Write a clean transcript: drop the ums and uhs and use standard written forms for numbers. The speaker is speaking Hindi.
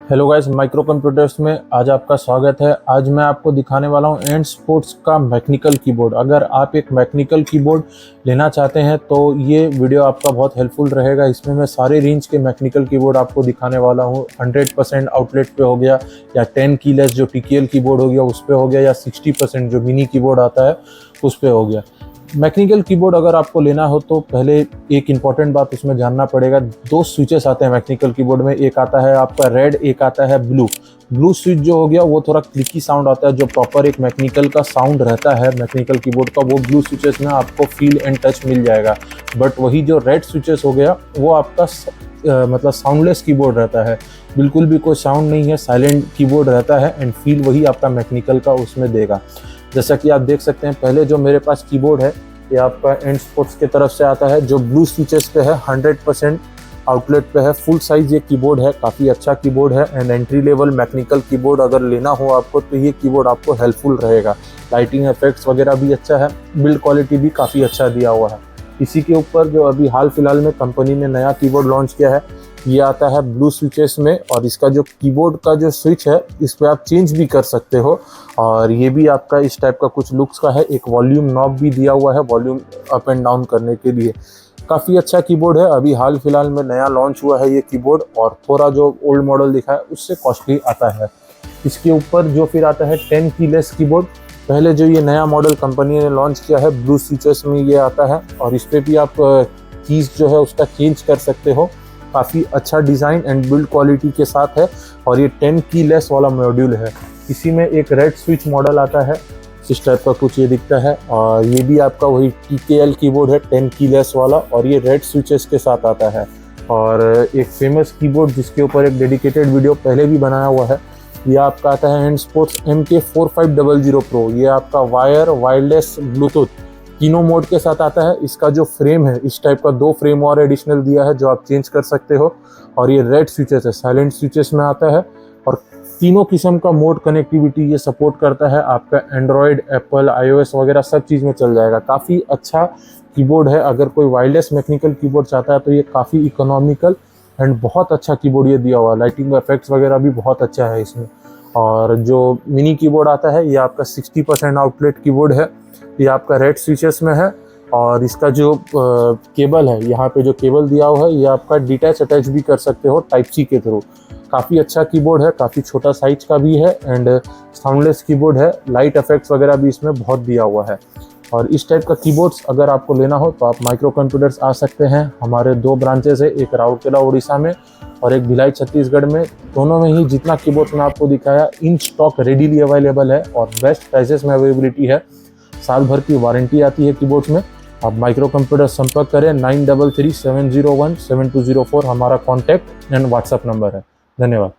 हेलो गाइस, माइक्रो कंप्यूटर्स में आज आपका स्वागत है। आज मैं आपको दिखाने वाला हूं एंड स्पोर्ट्स का मैकेनिकल कीबोर्ड। अगर आप एक मैकेनिकल कीबोर्ड लेना चाहते हैं तो ये वीडियो आपका बहुत हेल्पफुल रहेगा। इसमें मैं सारे रेंज के मैकेनिकल कीबोर्ड आपको दिखाने वाला हूं। 100% आउटलेट पे हो गया, या 10 कीलेस जो TKL कीबोर्ड हो गया उस पे हो गया, या 60% जो मिनी कीबोर्ड आता है उस पे हो गया। मैकेनिकल कीबोर्ड अगर आपको लेना हो तो पहले एक इम्पॉर्टेंट बात उसमें जानना पड़ेगा। दो स्विचेस आते हैं मैकेनिकल कीबोर्ड में, एक आता है आपका रेड, एक आता है ब्लू। ब्लू स्विच जो हो गया वो थोड़ा क्लिकी साउंड आता है, जो प्रॉपर एक मैकेनिकल का साउंड रहता है मैकेनिकल कीबोर्ड का, वो ब्लू स्विचेस में आपको फील एंड टच मिल जाएगा। बट वही जो रेड स्विचेस हो गया वो आपका मतलब साउंडलेस कीबोर्ड रहता है, बिल्कुल भी कोई साउंड नहीं है, साइलेंट कीबोर्ड रहता है एंड फील वही आपका मैकेनिकल का उसमें देगा। जैसा कि आप देख सकते हैं, पहले जो मेरे पास कीबोर्ड है ये आपका एंड स्पोर्ट्स की तरफ से आता है, जो ब्लू स्विचेस पे है, 100% आउटलेट पे है, फुल साइज ये कीबोर्ड है, काफ़ी अच्छा कीबोर्ड है and entry level mechanical keyboard अगर लेना हो आपको तो ये कीबोर्ड आपको हेल्पफुल रहेगा। लाइटिंग इफेक्ट्स वगैरह भी अच्छा है, बिल्ड क्वालिटी भी काफ़ी अच्छा दिया हुआ है। इसी के ऊपर जो अभी हाल फिलहाल में कंपनी ने नया कीबोर्ड लॉन्च किया है, ये आता है ब्लू स्विचेस में, और इसका जो कीबोर्ड का जो स्विच है इस पर आप चेंज भी कर सकते हो, और ये भी आपका इस टाइप का कुछ लुक्स का है। एक वॉल्यूम नॉब भी दिया हुआ है वॉल्यूम अप एंड डाउन करने के लिए। काफ़ी अच्छा कीबोर्ड है, अभी हाल फिलहाल में नया लॉन्च हुआ है ये कीबोर्ड, और थोड़ा जो ओल्ड मॉडल दिखा है उससे कॉस्टली आता है। इसके ऊपर जो फिर आता है 10 कीलेस कीबोर्ड। पहले जो ये नया मॉडल कंपनी ने लॉन्च किया है ब्लू स्विचेस में ये आता है, और इस पर भी आप कीज जो है उसका चेंज कर सकते हो। काफ़ी अच्छा डिज़ाइन एंड बिल्ड क्वालिटी के साथ है, और ये 10 कीलेस वाला मॉड्यूल है। इसी में एक रेड स्विच मॉडल आता है, इस टाइप का कुछ ये दिखता है, और ये भी आपका वही TKL कीबोर्ड है 10 कीलेस वाला, और ये रेड स्विचेस के साथ आता है। और एक फेमस कीबोर्ड जिसके ऊपर एक डेडिकेटेड वीडियो पहले भी बनाया हुआ है, ये आपका आता है एंड स्पोर्ट्स MK4500 Pro। ये आपका वायर, वायरलेस, ब्लूटूथ तीनों मोड के साथ आता है। इसका जो फ्रेम है इस टाइप का 2 फ्रेम और एडिशनल दिया है जो आप चेंज कर सकते हो, और ये रेड स्विचेस है, साइलेंट स्विचेस में आता है, और तीनों किस्म का मोड कनेक्टिविटी ये सपोर्ट करता है। आपका एंड्रॉयड, एप्पल, iOS वगैरह सब चीज़ में चल जाएगा। काफ़ी अच्छा कीबोर्ड है, अगर कोई वायरलेस मैकेनिकल कीबोर्ड चाहता है तो ये काफ़ी इकोनॉमिकल एंड बहुत अच्छा कीबोर्ड ये दिया हुआ है। लाइटिंग इफेक्ट्स वगैरह भी बहुत अच्छा है इसमें। और जो मिनी कीबोर्ड आता है ये आपका 60% आउटलेट कीबोर्ड है, ये आपका रेड स्विचेस में है, और इसका जो केबल है, यहाँ पे जो केबल दिया हुआ है ये आपका डिटैच अटैच भी कर सकते हो Type-C के थ्रू। काफ़ी अच्छा कीबोर्ड है, काफ़ी छोटा साइज का भी है एंड साउंडलेस कीबोर्ड है। लाइट इफेक्ट्स वगैरह भी इसमें बहुत दिया हुआ है। और इस टाइप का कीबोर्ड्स अगर आपको लेना हो तो आप माइक्रो कंप्यूटर्स आ सकते हैं। हमारे 2 ब्रांचेस है, एक राउरकेला उड़ीसा में और एक भिलाई छत्तीसगढ़ में। दोनों में ही जितना कीबोर्ड्स मैं आपको दिखाया इन स्टॉक रेडीली अवेलेबल है और बेस्ट प्राइसेस में अवेलेबिलिटी है। साल भर की वारंटी आती है कीबोर्ड्स में। आप माइक्रो कंप्यूटर संपर्क करें, 9337017204 हमारा कॉन्टैक्ट एंड व्हाट्सएप नंबर है। धन्यवाद।